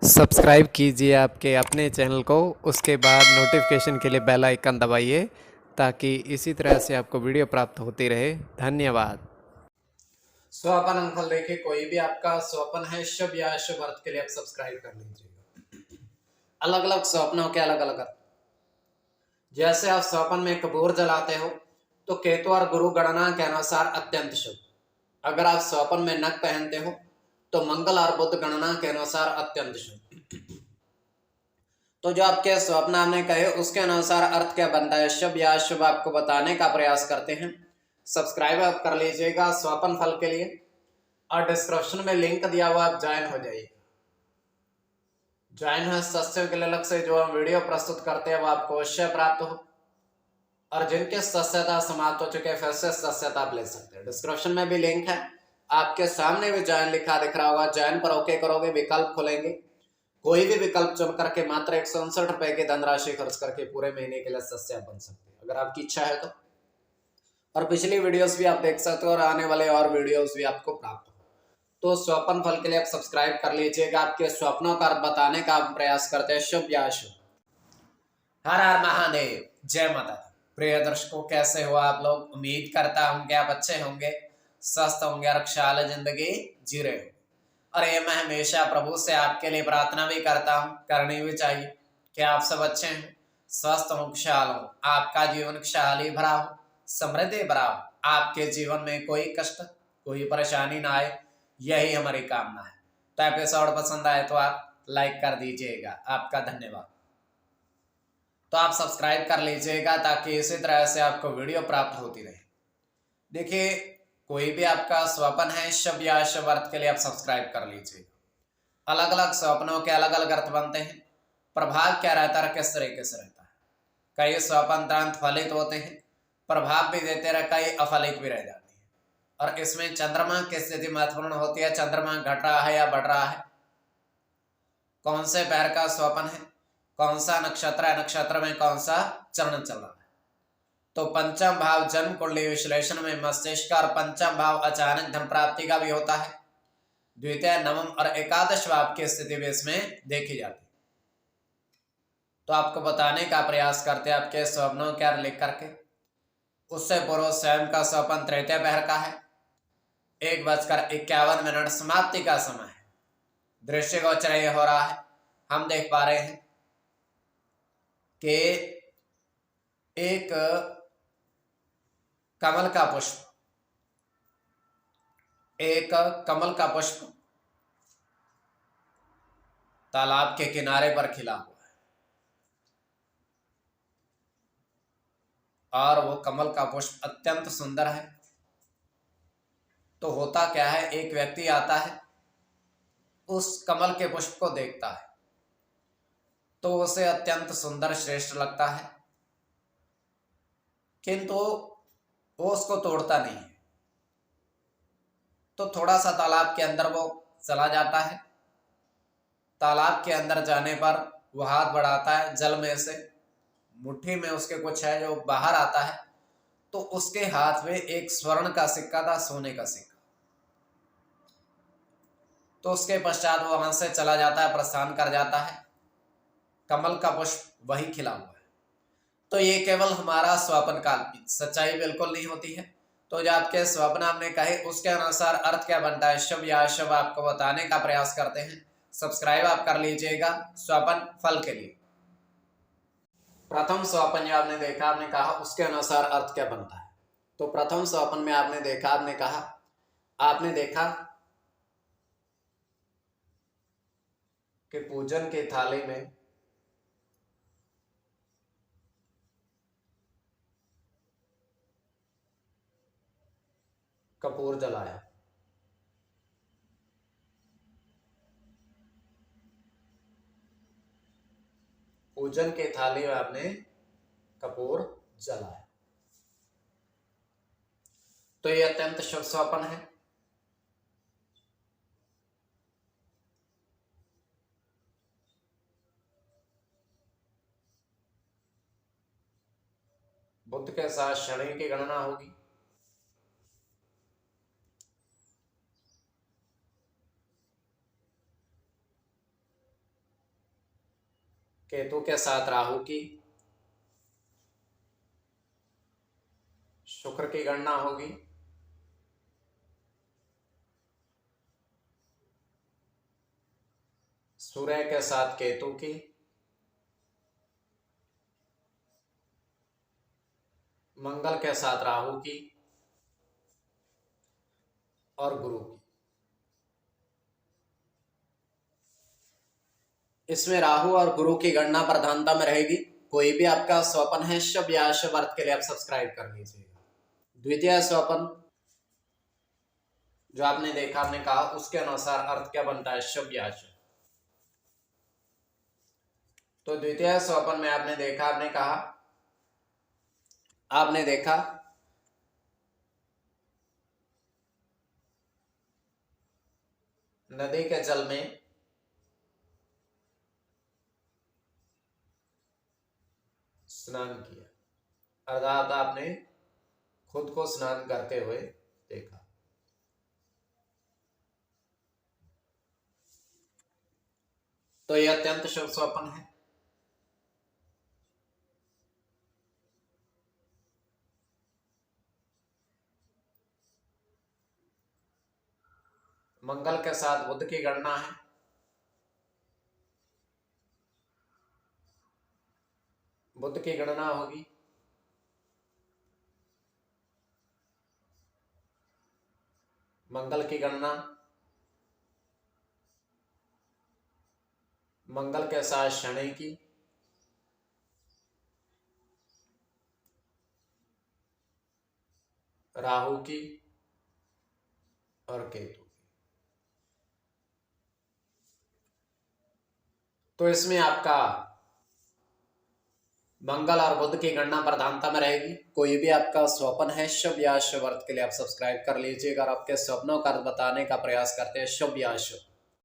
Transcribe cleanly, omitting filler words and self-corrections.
Subscribe कीजिए आपके अपने चैनल को, उसके बाद नोटिफिकेशन के लिए बेल आइकन दबाइए ताकि इसी तरह से आपको वीडियो प्राप्त होती रहे। धन्यवाद। स्वपन अंकल देखिए, कोई भी आपका स्वपन है शुभ या अशुभ अर्थ के लिए आप सब्सक्राइब कर लीजिएगा। अलग अलग स्वप्नों के अलग अलग अर्थ। जैसे आप स्वपन में कपूर जलाते हो तो केतु और गुरु गणना के अनुसार अत्यंत शुभ। अगर आप स्वपन में नग पहनते हो तो मंगल और बुध गणना के अनुसार अत्यंत शुभ। तो जो आपके स्वप्न आपने कहे उसके अनुसार अर्थ क्या बनता है, शुभ या अशुभ, आपको बताने का प्रयास करते हैं। सब्सक्राइब आप कर लीजिएगा स्वपन फल के लिए, और डिस्क्रिप्शन में लिंक दिया हुआ, आप ज्वाइन हो जाइए। ज्वाइन है सदस्यों के लिए अलग से जो हम वीडियो प्रस्तुत करते हैं वो आपको अवश्य प्राप्त हो, और जिनके सदस्यता समाप्त हो चुके हैं फिर से सदस्यता आप ले सकते हैं। डिस्क्रिप्शन में भी लिंक है, आपके सामने भी ज्वाइन लिखा दिख रहा होगा। ज्वाइन पर ओके करोगे, विकल्प खुलेंगे, कोई भी विकल्प चुन करके मात्र 159 रुपए की धनराशि खर्च करके पूरे महीने के लिए सदस्य बन सकते हैं, अगर आपकी इच्छा है तो। और पिछली वीडियोस भी आप देख सकते हो, और आने वाले और वीडियोस भी आपको प्राप्त हो। तो स्वप्न फल के लिए आप सब्सक्राइब कर लीजिएगा। आपके स्वप्नों का अर्थ बताने का प्रयास करते हैं, शुभ या अशुभ। हर हर महादेव, जय माता दी। प्रिय दर्शकों, कैसे हो आप लोग? उम्मीद करता हूं कि आप अच्छे होंगे, स्वस्थ होंगे और खुशहाल जिंदगी जी रहे हो। और ये मैं हमेशा प्रभु से आपके लिए प्रार्थना भी करता हूँ, करनी भी चाहिए कि आप सब अच्छे हैं, स्वस्थ हो, खुशहाल हो, आपका जीवन खुशहाली भरा हो, समृद्धि भरा हो, आपके जीवन में कोई कष्ट कोई परेशानी ना आए, यही हमारी कामना है। तो एपिसोड पसंद आए तो आप लाइक कर दीजिएगा, आपका धन्यवाद। तो आप सब्सक्राइब कर लीजिएगा ताकि इसी तरह से आपको वीडियो प्राप्त होती रहे। देखिए, कोई भी आपका स्वप्न है शुभ या अशुभ अर्थ के लिए आप सब्सक्राइब कर लीजिएगा। अलग अलग स्वप्नों के अलग अलग अर्थ बनते हैं। प्रभाव क्या रहता है, किस तरीके से रहता है। कई स्वप्न तुरंत फलित होते हैं, प्रभाव भी देते रहे, कई अफलित भी रह जाते हैं। और इसमें चंद्रमा की स्थिति महत्वपूर्ण होती है। चंद्रमा घट रहा है या बढ़ रहा है, कौन से पैर का स्वप्न है, कौन सा नक्षत्र है, नक्षत्र में कौन सा चरण चल रहा है। तो पंचम भाव जन्म कुंडली विश्लेषण में मस्तिष्क और पंचम भाव अचानक धन प्राप्ति का भी होता है। द्वितीय, नवम और एकादश भाव की स्थिति भी इसमें देखी जाती है। तो आपको बताने का प्रयास करते हैं आपके स्वप्नों के अर्थ लिख करके। उससे पूर्व स्वयं का स्वप्न तृतीय पहर का है, 1:51 समाप्ति का समय है। दृश्य गोचर ये हो रहा है, हम देख पा रहे हैं कि एक कमल का पुष्प, एक कमल का पुष्प तालाब के किनारे पर खिला हुआ है, और वो कमल का पुष्प अत्यंत सुंदर है। तो होता क्या है, एक व्यक्ति आता है, उस कमल के पुष्प को देखता है तो उसे अत्यंत सुंदर श्रेष्ठ लगता है, किंतु वो उसको तोड़ता नहीं है। तो थोड़ा सा तालाब के अंदर वो चला जाता है। तालाब के अंदर जाने पर वो हाथ बढ़ाता है, जल में से मुट्ठी में उसके कुछ है जो बाहर आता है, तो उसके हाथ में एक स्वर्ण का सिक्का था, सोने का सिक्का। तो उसके पश्चात वो वहां से चला जाता है, प्रस्थान कर जाता है। कमल का पुष्प वही खिला हुआ है। तो ये केवल हमारा स्वप्न काल्पनिक, सच्चाई बिल्कुल नहीं होती है। तो जो आपके स्वप्न हमने कहे उसके अनुसार अर्थ क्या बनता है, शुभ या अशुभ, आपको बताने का प्रयास करते हैं। सब्सक्राइब आप कर लीजिएगा स्वप्न फल के लिए। प्रथम स्वप्न जो आपने देखा, आपने कहा उसके अनुसार अर्थ क्या बनता है। तो प्रथम स्वप्न में आपने देखा, आपने कहा, आपने देखा कि पूजन की थाली में कपूर जलाया। पूजन की थाली में आपने कपूर जलाया, तो ये अत्यंत शुभ स्वप्न है। बुध के साथ शनि की गणना होगी। केतु के साथ राहु की, शुक्र की गणना होगी, सूर्य के साथ केतु की, मंगल के साथ राहु की और गुरु की। इसमें राहु और गुरु की गणना प्रधानता में रहेगी। कोई भी आपका स्वपन है शुभ या अशुभ अर्थ के लिए आप सब्सक्राइब कर लीजिएगा। द्वितीय स्वपन जो आपने देखा, आपने कहा, उसके अनुसार अर्थ क्या बनता है, शुभ या अशुभ। तो द्वितीय स्वपन में आपने देखा, आपने कहा, आपने देखा नदी के जल में स्नान किया, अर्थात आपने खुद को स्नान करते हुए देखा। तो यह अत्यंत शुभ स्वप्न है। मंगल के साथ बुध की गणना है, बुध की गणना होगी, मंगल की गणना, मंगल के साथ शनि की, राहु की और केतु की। तो इसमें आपका मंगल और बुध की गणना प्रधानता में रहेगी। कोई भी आपका स्वप्न है शुभ या अशुभ अर्थ के लिए आप सब्सक्राइब कर लीजिएगा और आपके स्वप्नों का अर्थ बताने का प्रयास करते हैं, शुभ या अशुभ।